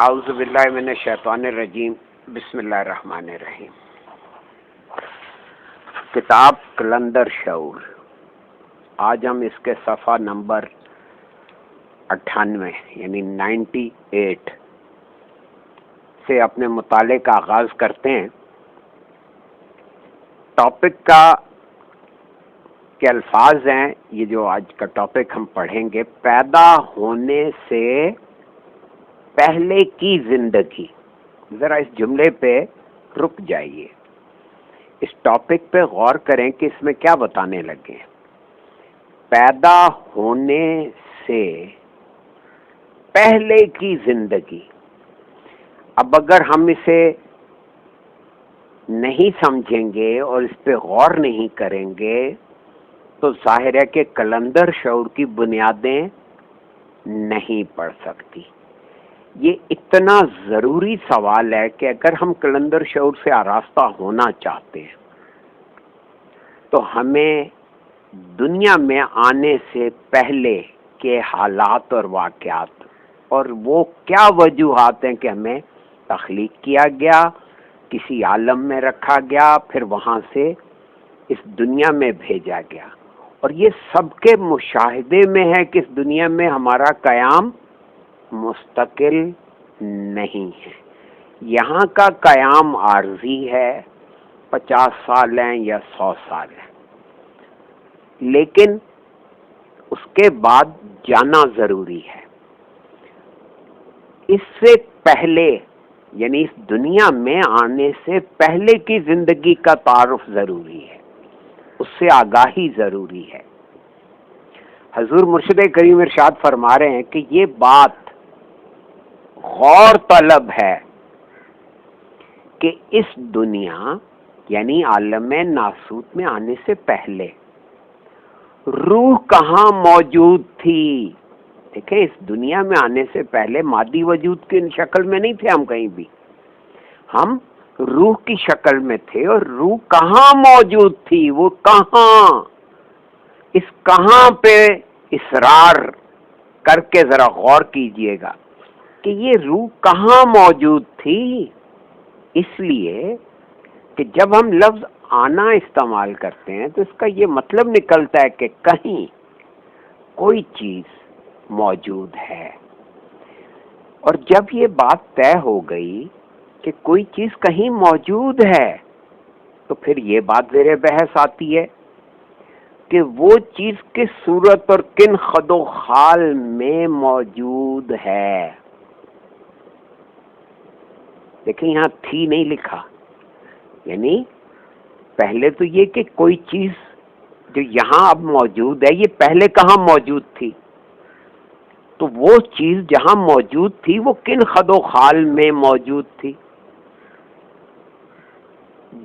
اعوذ باللہ من الشیطان الرجیم، بسم اللہ الرحمن الرحیم۔ کتاب قلندر شعور، آج ہم اس کے صفحہ نمبر 98 یعنی 98 سے اپنے مطالعے کا آغاز کرتے ہیں۔ ٹاپک کا کے الفاظ ہیں، یہ جو آج کا ٹاپک ہم پڑھیں گے، پیدا ہونے سے پہلے کی زندگی۔ ذرا اس جملے پہ رک جائیے، اس ٹاپک پہ غور کریں کہ اس میں کیا بتانے لگے۔ پیدا ہونے سے پہلے کی زندگی۔ اب اگر ہم اسے نہیں سمجھیں گے اور اس پہ غور نہیں کریں گے تو ظاہر ہے کہ قلندر شعور کی بنیادیں نہیں پڑ سکتی۔ یہ اتنا ضروری سوال ہے کہ اگر ہم قلندر شعور سے آراستہ ہونا چاہتے ہیں تو ہمیں دنیا میں آنے سے پہلے کے حالات اور واقعات اور وہ کیا وجوہات ہیں کہ ہمیں تخلیق کیا گیا، کسی عالم میں رکھا گیا، پھر وہاں سے اس دنیا میں بھیجا گیا، اور یہ سب کے مشاہدے میں ہے کہ اس دنیا میں ہمارا قیام مستقل نہیں ہے۔ یہاں کا قیام عارضی ہے، 50 سال ہیں یا 100 سال ہیں، لیکن اس کے بعد جانا ضروری ہے۔ اس سے پہلے یعنی اس دنیا میں آنے سے پہلے کی زندگی کا تعارف ضروری ہے، اس سے آگاہی ضروری ہے۔ حضور مرشد کریم ارشاد فرما رہے ہیں کہ یہ بات غور طلب ہے کہ اس دنیا یعنی عالم ناسوت میں آنے سے پہلے روح کہاں موجود تھی۔ دیکھیں، اس دنیا میں آنے سے پہلے مادی وجود کی شکل میں نہیں تھے ہم کہیں بھی، ہم روح کی شکل میں تھے، اور روح کہاں موجود تھی، وہ کہاں، اس کہاں پہ اصرار کر کے ذرا غور کیجئے گا کہ یہ روح کہاں موجود تھی۔ اس لیے کہ جب ہم لفظ آنا استعمال کرتے ہیں تو اس کا یہ مطلب نکلتا ہے کہ کہیں کوئی چیز موجود ہے، اور جب یہ بات طے ہو گئی کہ کوئی چیز کہیں موجود ہے تو پھر یہ بات زیر بحث آتی ہے کہ وہ چیز کس صورت اور کن خد و خال میں موجود ہے۔ دیکھیں، یہاں تھی نہیں لکھا، یعنی پہلے تو یہ کہ کوئی چیز جو یہاں اب موجود ہے یہ پہلے کہاں موجود تھی، تو وہ چیز جہاں موجود تھی وہ کن خد و خال میں موجود تھی۔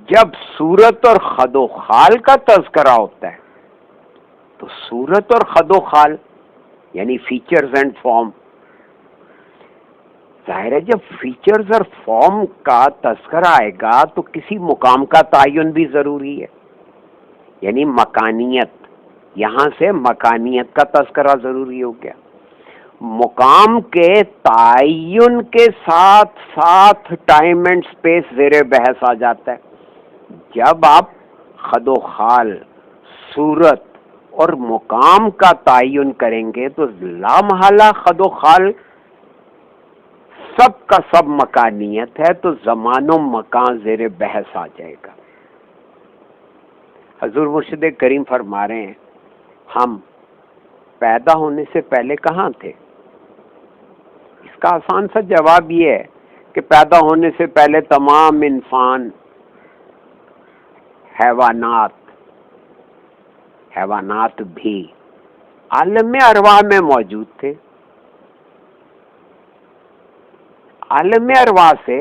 جب صورت اور خد و خال کا تذکرہ ہوتا ہے تو صورت اور خد و خال یعنی فیچرز اینڈ فارم، ظاہر ہے جب فیچرز اور فارم کا تذکرہ آئے گا تو کسی مقام کا تعین بھی ضروری ہے، یعنی مکانیت، یہاں سے مکانیت کا تذکرہ ضروری ہو گیا۔ مقام کے تعین کے ساتھ ساتھ ٹائم اینڈ سپیس زیر بحث آ جاتا ہے۔ جب آپ خد و خال، صورت اور مقام کا تعین کریں گے تو لامحالہ خد و خال سب کا سب مکانیت ہے، تو زمان و مکان زیر بحث آ جائے گا۔ حضور مرشد کریم فرما رہے ہیں ہم پیدا ہونے سے پہلے کہاں تھے؟ اس کا آسان سا جواب یہ ہے کہ پیدا ہونے سے پہلے تمام انسان، حیوانات بھی عالم ارواح میں موجود تھے۔ عالم ارواح سے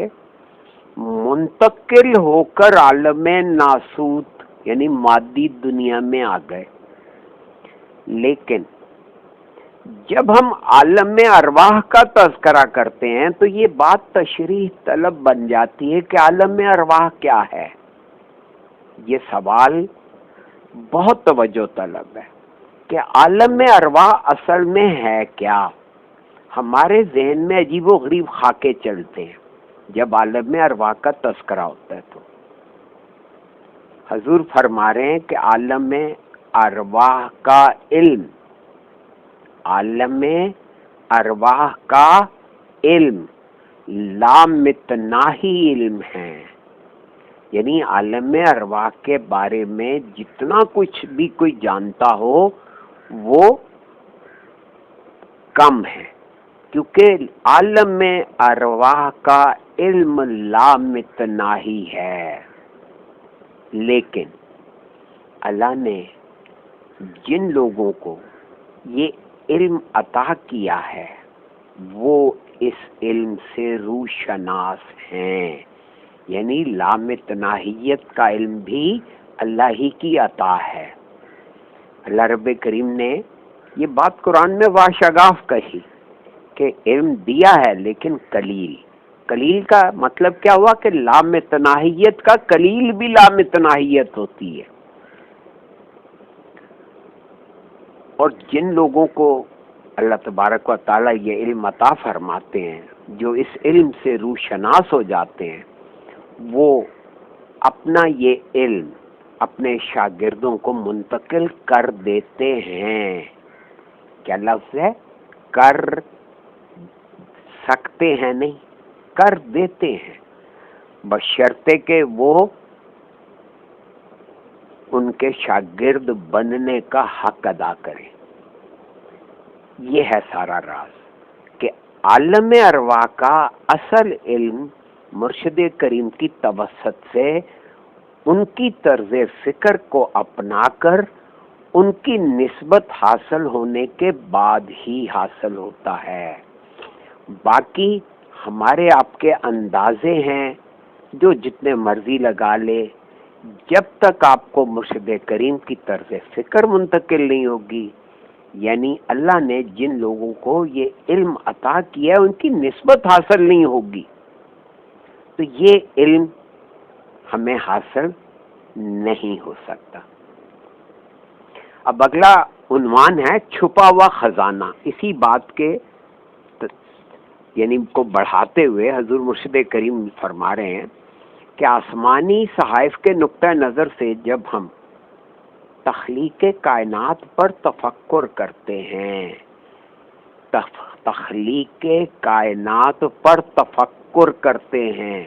منتقل ہو کر عالم ناسوت یعنی مادی دنیا میں آ گئے، لیکن جب ہم عالم ارواح کا تذکرہ کرتے ہیں تو یہ بات تشریح طلب بن جاتی ہے کہ عالم ارواح کیا ہے۔ یہ سوال بہت توجہ طلب ہے کہ عالم ارواح اصل میں ہے کیا۔ ہمارے ذہن میں عجیب و غریب خاکے چلتے ہیں جب عالم ارواح کا تذکرہ ہوتا ہے تو حضور فرما رہے ہیں کہ عالم ارواح کا علم، عالم ارواح کا علم لامتناہی علم ہے، یعنی عالم ارواح کے بارے میں جتنا کچھ بھی کوئی جانتا ہو وہ کم ہے، کیونکہ عالم ارواح کا علم لامتناہی ہے۔ لیکن اللہ نے جن لوگوں کو یہ علم عطا کیا ہے وہ اس علم سے روشناس ہیں، یعنی لامتناہیت کا علم بھی اللہ ہی کی عطا ہے۔ اللہ رب کریم نے یہ بات قرآن میں واشگاف کہی کہ علم دیا ہے لیکن قلیل۔ قلیل کا مطلب کیا ہوا کہ لامتناہیت کا قلیل بھی لامتناہیت ہوتی ہے۔ اور جن لوگوں کو اللہ تبارک و تعالی یہ علم عطا فرماتے ہیں، جو اس علم سے روشناس ہو جاتے ہیں، وہ اپنا یہ علم اپنے شاگردوں کو منتقل کر دیتے ہیں۔ کیا لفظ ہے؟ کر سکتے ہیں نہیں، کر دیتے ہیں، بشرطے کہ وہ ان کے شاگرد بننے کا حق ادا کریں۔ یہ ہے سارا راز کہ عالم ارواح کا اصل علم مرشد کریم کی توسط سے ان کی طرز فکر کو اپنا کر ان کی نسبت حاصل ہونے کے بعد ہی حاصل ہوتا ہے۔ باقی ہمارے آپ کے اندازے ہیں جو جتنے مرضی لگا لے، جب تک آپ کو مرشد کریم کی طرز فکر منتقل نہیں ہوگی، یعنی اللہ نے جن لوگوں کو یہ علم عطا کیا ہے ان کی نسبت حاصل نہیں ہوگی، تو یہ علم ہمیں حاصل نہیں ہو سکتا۔ اب اگلا عنوان ہے چھپا ہوا خزانہ۔ اسی بات کے یعنی کو بڑھاتے ہوئے حضور مرشد کریم فرما رہے ہیں کہ آسمانی صحائف کے نقطہ نظر سے جب ہم تخلیق کائنات پر تفکر کرتے ہیں، تخلیق کائنات پر تفکر کرتے ہیں،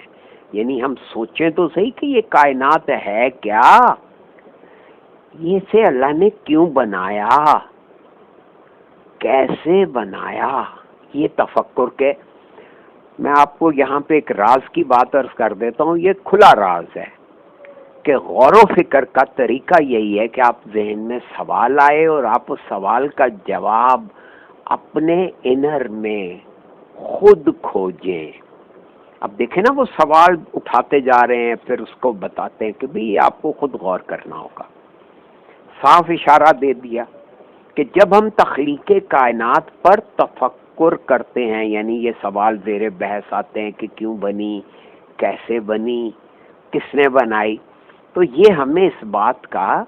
یعنی ہم سوچیں تو صحیح کہ یہ کائنات ہے کیا، یہ سے اللہ نے کیوں بنایا، کیسے بنایا، یہ تفکر کے میں آپ کو یہاں پہ ایک راز کی بات عرض کر دیتا ہوں، یہ کھلا راز ہے کہ غور و فکر کا طریقہ یہی ہے کہ آپ ذہن میں سوال آئے اور آپ اس سوال کا جواب اپنے انر میں خود کھوجیں۔ اب دیکھیں نا، وہ سوال اٹھاتے جا رہے ہیں پھر اس کو بتاتے ہیں کہ بھئی آپ کو خود غور کرنا ہوگا۔ صاف اشارہ دے دیا کہ جب ہم تخلیق کائنات پر تفکر کرتے ہیں، یعنی یہ سوال زیر بحث آتے ہیں کہ کیوں بنی، کیسے بنی، کس نے بنائی، تو یہ ہمیں اس بات کا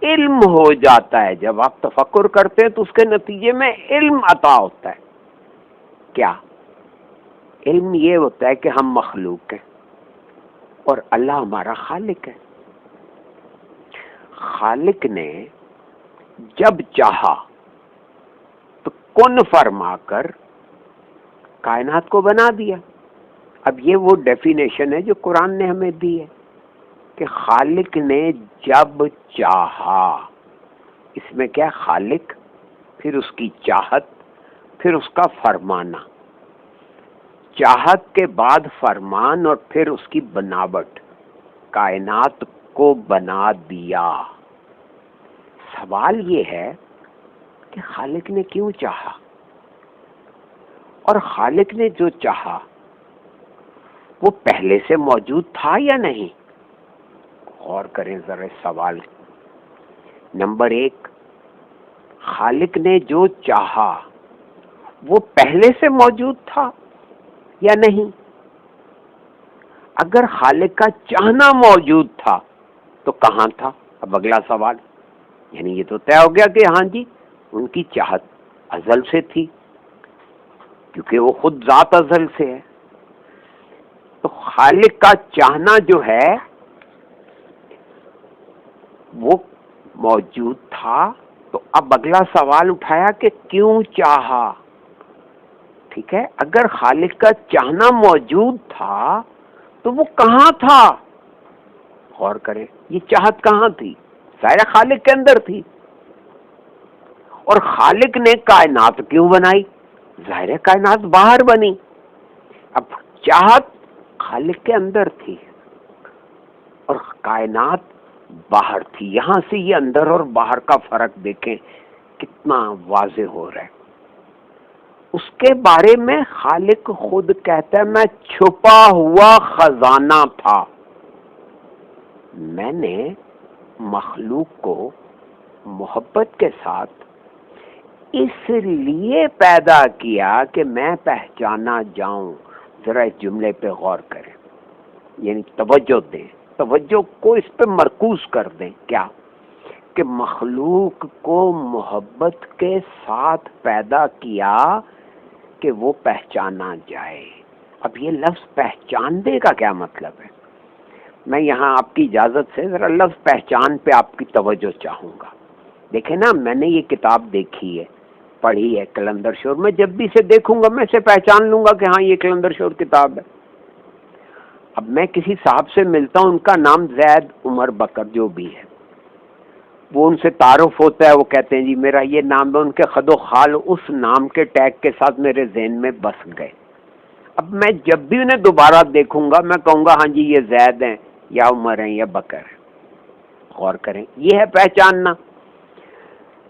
علم ہو جاتا ہے۔ جب آپ تفکر کرتے ہیں تو اس کے نتیجے میں علم عطا ہوتا ہے۔ کیا علم؟ یہ ہوتا ہے کہ ہم مخلوق ہیں اور اللہ ہمارا خالق ہے۔ خالق نے جب چاہا تو کن فرما کر کائنات کو بنا دیا۔ اب یہ وہ ڈیفینیشن ہے جو قرآن نے ہمیں دی ہے کہ خالق نے جب چاہا۔ اس میں کیا؟ خالق، پھر اس کی چاہت، پھر اس کا فرمانا، چاہت کے بعد فرمان اور پھر اس کی بناوٹ، کائنات کو بنا دیا۔ سوال یہ ہے کہ خالق نے کیوں چاہا، اور خالق نے جو چاہا وہ پہلے سے موجود تھا یا نہیں؟ غور کریں ذرا سوال۔ نمبر ایک، خالق نے جو چاہا وہ پہلے سے موجود تھا یا نہیں؟ اگر خالق کا چاہنا موجود تھا تو کہاں تھا؟ اب اگلا سوال، یعنی یہ تو طے ہو گیا کہ ہاں جی ان کی چاہت ازل سے تھی۔ کیونکہ وہ خود ذات ازل سے ہے. تو خالق کا چاہنا جو ہے وہ موجود تھا. تو اب اگلا سوال اٹھایا کہ کیوں چاہا. ٹھیک ہے, اگر خالق کا چاہنا موجود تھا تو وہ کہاں تھا؟ غور کریں, یہ چاہت کہاں تھی؟ ظاہر خالق کے اندر تھی. اور خالق نے کائنات کیوں بنائی؟ ظاہر کائنات باہر بنی. اب چاہت خالق کے اندر تھی اور کائنات باہر تھی. یہاں سے یہ اندر اور باہر کا فرق دیکھیں کتنا واضح ہو رہا ہے. اس کے بارے میں خالق خود کہتا ہے میں چھپا ہوا خزانہ تھا. میں نے مخلوق کو محبت کے ساتھ اس لیے پیدا کیا کہ میں پہچانا جاؤں. ذرا اس جملے پہ غور کریں, یعنی توجہ دیں, توجہ کو اس پہ مرکوز کر دیں. کیا کہ مخلوق کو محبت کے ساتھ پیدا کیا کہ وہ پہچانا جائے. اب یہ لفظ پہچان دے کا کیا مطلب ہے؟ میں یہاں آپ کی اجازت سے ذرا لفظ پہچان پہ آپ کی توجہ چاہوں گا. دیکھیں نا, میں نے یہ کتاب دیکھی ہے, پڑھی ہے, کلندر شور. میں جب بھی اسے دیکھوں گا میں اسے پہچان لوں گا کہ ہاں یہ کلندر شور کتاب ہے. اب میں کسی صاحب سے ملتا ہوں, ان کا نام زید عمر بکر جو بھی ہے, وہ ان سے تعارف ہوتا ہے, وہ کہتے ہیں جی میرا یہ نام ہے. ان کے خد و خال اس نام کے ٹیگ کے ساتھ میرے ذہن میں بس گئے. اب میں جب بھی انہیں دوبارہ دیکھوں گا میں کہوں گا ہاں جی یہ زید ہیں یا عمر ہیں یا بکر ہیں. غور کریں, یہ ہے پہچاننا.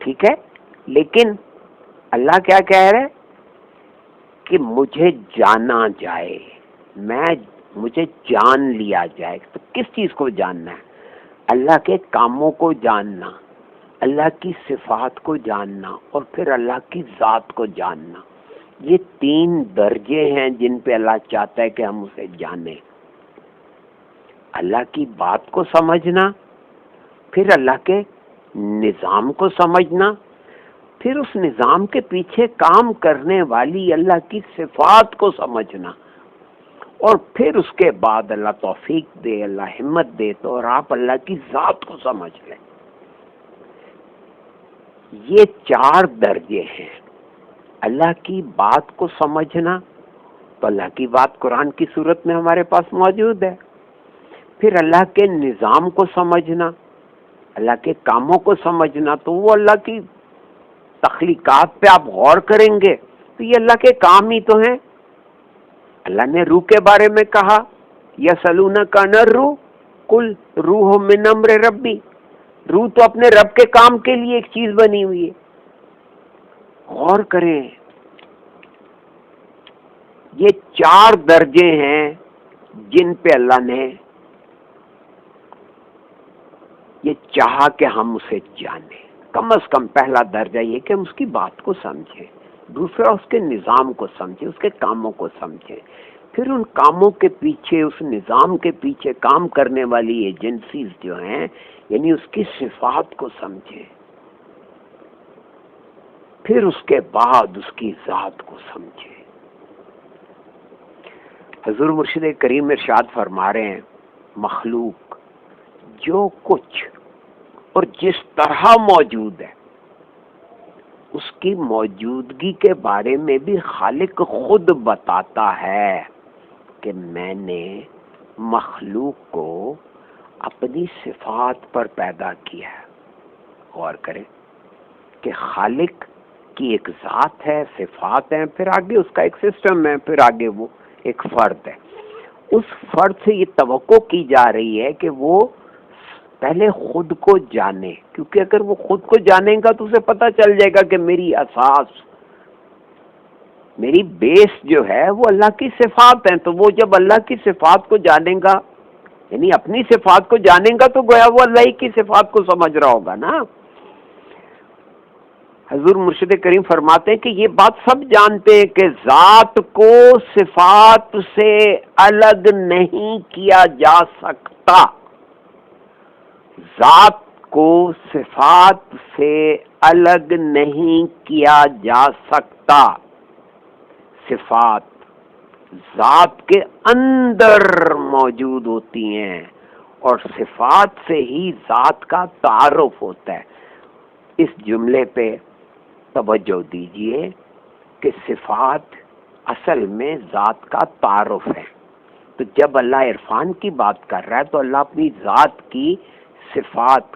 ٹھیک ہے, لیکن اللہ کیا کہہ رہے کہ مجھے جانا جائے, مجھے جان لیا جائے. تو کس چیز کو جاننا ہے؟ اللہ کے کاموں کو جاننا, اللہ کی صفات کو جاننا, اور پھر اللہ کی ذات کو جاننا. یہ 3 درجے ہیں جن پہ اللہ چاہتا ہے کہ ہم اسے جانیں. اللہ کی بات کو سمجھنا, پھر اللہ کے نظام کو سمجھنا, پھر اس نظام کے پیچھے کام کرنے والی اللہ کی صفات کو سمجھنا, اور پھر اس کے بعد اللہ توفیق دے, اللہ ہمت دے تو اور آپ اللہ کی ذات کو سمجھ لیں. یہ 4 درجے ہیں. اللہ کی بات کو سمجھنا, تو اللہ کی بات قرآن کی صورت میں ہمارے پاس موجود ہے. پھر اللہ کے نظام کو سمجھنا, اللہ کے کاموں کو سمجھنا, تو وہ اللہ کی تخلیقات پہ آپ غور کریں گے تو یہ اللہ کے کام ہی تو ہیں. اللہ نے روح کے بارے میں کہا یسألونک عن الروح قل روح من امر ربی. روح تو اپنے رب کے کام کے لیے ایک چیز بنی ہوئی ہے. غور کریں, یہ 4 درجے ہیں جن پہ اللہ نے یہ چاہا کہ ہم اسے جانیں. کم از کم پہلا درجہ یہ کہ ہم اس کی بات کو سمجھیں, دوسرا اس کے نظام کو سمجھیں, اس کے کاموں کو سمجھیں, پھر ان کاموں کے پیچھے, اس نظام کے پیچھے کام کرنے والی ایجنسیز جو ہیں, یعنی اس کی صفات کو سمجھیں, پھر اس کے بعد اس کی ذات کو سمجھیں. حضور مرشد کریم ارشاد فرما رہے ہیں مخلوق جو کچھ اور جس طرح موجود ہے اس کی موجودگی کے بارے میں بھی خالق خود بتاتا ہے کہ میں نے مخلوق کو اپنی صفات پر پیدا کیا ہے. غور کریں کہ خالق کی ایک ذات ہے, صفات ہیں, پھر آگے اس کا ایک سسٹم ہے, پھر آگے وہ ایک فرد ہے. اس فرد سے یہ توقع کی جا رہی ہے کہ وہ پہلے خود کو جانے, کیونکہ اگر وہ خود کو جانے گا تو اسے پتہ چل جائے گا کہ میری اساس, میری بیس جو ہے وہ اللہ کی صفات ہیں. تو وہ جب اللہ کی صفات کو جانے گا, یعنی اپنی صفات کو جانے گا, تو گویا وہ اللہ کی صفات کو سمجھ رہا ہوگا نا. حضور مرشد کریم فرماتے ہیں کہ یہ بات سب جانتے ہیں کہ ذات کو صفات سے الگ نہیں کیا جا سکتا. ذات کو صفات سے الگ نہیں کیا جا سکتا. صفات ذات کے اندر موجود ہوتی ہیں اور صفات سے ہی ذات کا تعارف ہوتا ہے. اس جملے پہ توجہ دیجئے کہ صفات اصل میں ذات کا تعارف ہے. تو جب اللہ عرفان کی بات کر رہا ہے تو اللہ اپنی ذات کی صفات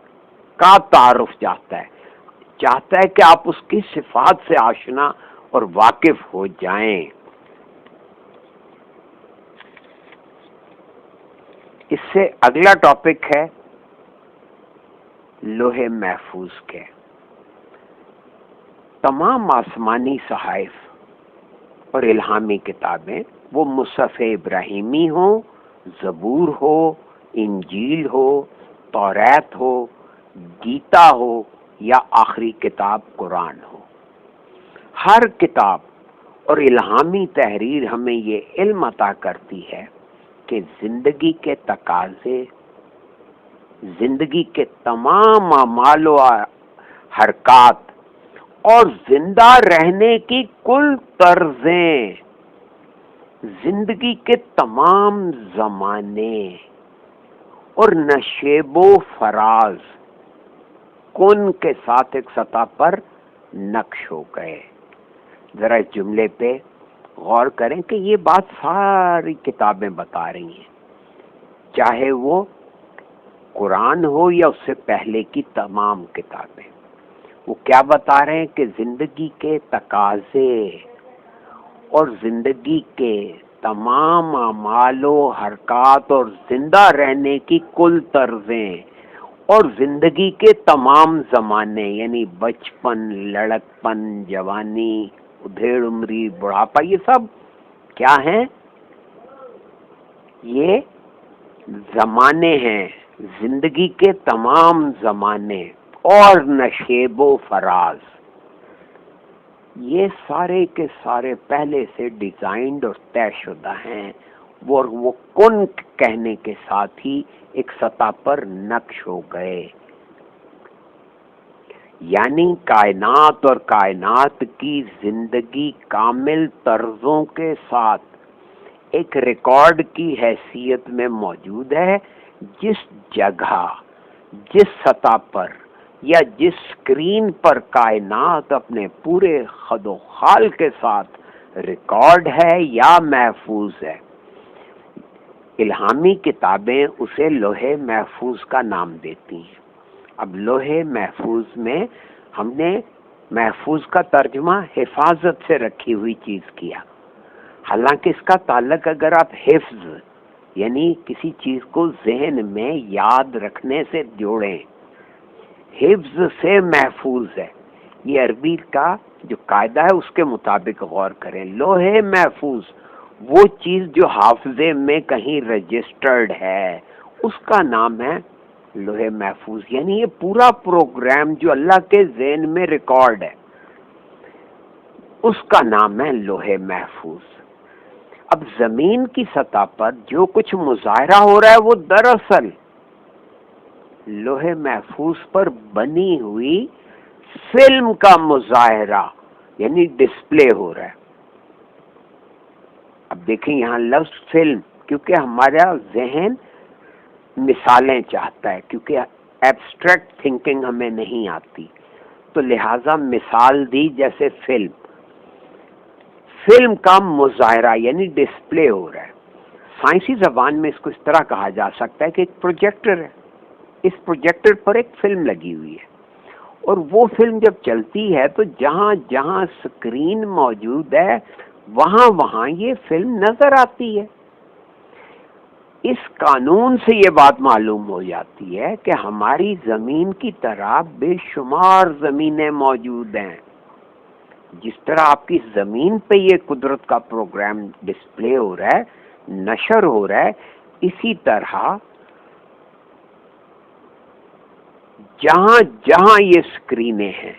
کا تعارف چاہتا ہے کہ آپ اس کی صفات سے آشنا اور واقف ہو جائیں. اس سے اگلا ٹاپک ہے لوح محفوظ کے. تمام آسمانی صحائف اور الہامی کتابیں، وہ مصحف ابراہیمی ہو، زبور ہو، انجیل ہو، توریت ہو، گیتا ہو یا آخری کتاب قرآن ہو، ہر کتاب اور الہامی تحریر ہمیں یہ علم عطا کرتی ہے کہ زندگی کے تقاضے، زندگی کے تمام اعمال و حرکات اور زندہ رہنے کی کل طرزیں، زندگی کے تمام زمانے اور نشیب و فراز کن کے ساتھ ایک سطح پر نقش ہو گئے. ذرا اس جملے پہ غور کریں کہ یہ بات ساری کتابیں بتا رہی ہیں، چاہے وہ قرآن ہو یا اس سے پہلے کی تمام کتابیں. وہ کیا بتا رہے ہیں کہ زندگی کے تقاضے اور زندگی کے تمام اعمال و حرکات اور زندہ رہنے کی کل طرزیں اور زندگی کے تمام زمانے، یعنی بچپن، لڑکپن، جوانی، ادھیڑ عمری، بڑھاپا، یہ سب کیا ہیں؟ یہ زمانے ہیں، زندگی کے تمام زمانے اور نشیب و فراز. یہ سارے کے سارے پہلے سے ڈیزائنڈ اور طے شدہ ہیں، وہ کن کہنے کے ساتھ ہی ایک سطح پر نقش ہو گئے. یعنی کائنات اور کائنات کی زندگی کامل طرزوں کے ساتھ ایک ریکارڈ کی حیثیت میں موجود ہے. جس جگہ، جس سطح پر یا جس اسکرین پر کائنات اپنے پورے خد و خال کے ساتھ ریکارڈ ہے یا محفوظ ہے، الہامی کتابیں اسے لوح محفوظ کا نام دیتی ہیں. اب لوح محفوظ میں ہم نے محفوظ کا ترجمہ حفاظت سے رکھی ہوئی چیز کیا، حالانکہ اس کا تعلق اگر آپ حفظ یعنی کسی چیز کو ذہن میں یاد رکھنے سے جوڑیں، حفظ سے محفوظ ہے. یہ عربی کا جو قاعدہ ہے اس کے مطابق غور کریں. لوح محفوظ وہ چیز جو حافظے میں کہیں رجسٹرڈ ہے، اس کا نام ہے لوح محفوظ. یعنی یہ پورا پروگرام جو اللہ کے ذہن میں ریکارڈ ہے، اس کا نام ہے لوح محفوظ. اب زمین کی سطح پر جو کچھ مظاہرہ ہو رہا ہے وہ دراصل لوح محفوظ پر بنی ہوئی فلم کا مظاہرہ یعنی ڈسپلے ہو رہا ہے. اب دیکھیں یہاں لفظ فلم، کیونکہ ہمارا ذہن مثالیں چاہتا ہے، کیونکہ ایبسٹریکٹ تھنکنگ ہمیں نہیں آتی، تو لہٰذا مثال دی جیسے فلم کا مظاہرہ یعنی ڈسپلے ہو رہا ہے. سائنسی زبان میں اس کو اس طرح کہا جا سکتا ہے کہ ایک پروجیکٹر ہے، اس پروجیکٹر پر ایک فلم لگی ہوئی ہے، اور وہ فلم جب چلتی ہے تو جہاں جہاں اسکرین موجود ہے وہاں وہاں یہ فلم نظر آتی ہے. اس قانون سے یہ بات معلوم ہو جاتی ہے کہ ہماری زمین کی طرح بے شمار زمینیں موجود ہیں. جس طرح آپ کی زمین پہ یہ قدرت کا پروگرام ڈسپلے ہو رہا ہے، نشر ہو رہا ہے، اسی طرح جہاں جہاں یہ اسکرینیں ہیں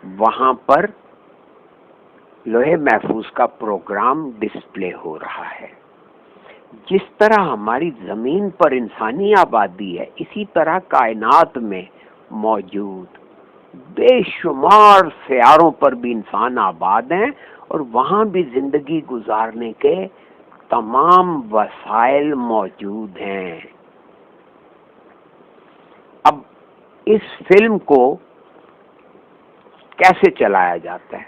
وہاں پر لوح محفوظ کا پروگرام ڈسپلے ہو رہا ہے. جس طرح ہماری زمین پر انسانی آبادی ہے، اسی طرح کائنات میں موجود بے شمار سیاروں پر بھی انسان آباد ہیں، اور وہاں بھی زندگی گزارنے کے تمام وسائل موجود ہیں. اب اس فلم کو کیسے چلایا جاتا ہے؟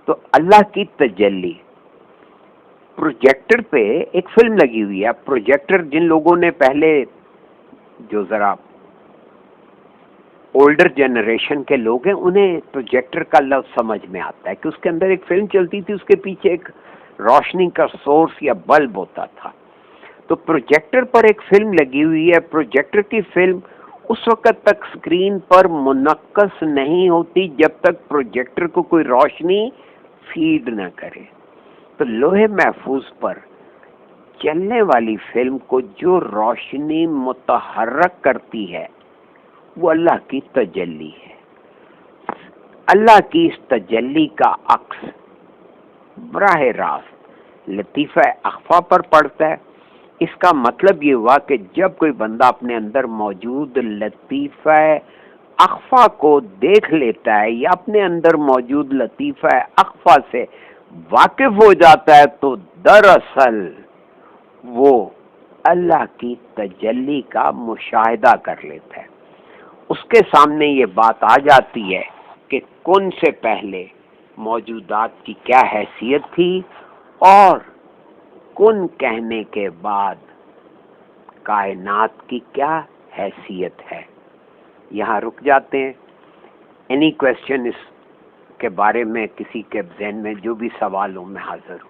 تو اللہ کی تجلی. پروجیکٹر پہ ایک فلم لگی ہوئی ہے. پروجیکٹر جن لوگوں نے پہلے جو ذرا اولڈر جنریشن کے لوگ ہیں انہیں پروجیکٹر کا لفظ سمجھ میں آتا ہے کہ اس کے اندر ایک فلم چلتی تھی, اس کے پیچھے ایک روشنی کا سورس یا بلب ہوتا تھا. تو پروجیکٹر پر ایک فلم لگی ہوئی ہے. پروجیکٹر کی فلم اس وقت تک اسکرین پر منعکس نہیں ہوتی جب تک پروجیکٹر کو کوئی روشنی فیڈ نہ کرے. تو لوہے محفوظ پر چلنے والی فلم کو جو روشنی متحرک کرتی ہے وہ اللہ کی تجلی ہے. اللہ کی اس تجلی کا عکس براہ راست لطیفہ اخفا پر پڑتا ہے. اس کا مطلب یہ ہوا کہ جب کوئی بندہ اپنے اندر موجود لطیفہ اخفا کو دیکھ لیتا ہے یا اپنے اندر موجود لطیفہ اخفا سے واقف ہو جاتا ہے تو دراصل وہ اللہ کی تجلی کا مشاہدہ کر لیتا ہے. اس کے سامنے یہ بات آ جاتی ہے کہ کن سے پہلے موجودات کی کیا حیثیت تھی اور کن کہنے کے بعد کائنات کی کیا حیثیت ہے. یہاں رک جاتے ہیں. اینی کویسچن اس کے بارے میں کسی کے ذہن میں جو بھی سوال ہو میں حاضر ہوں.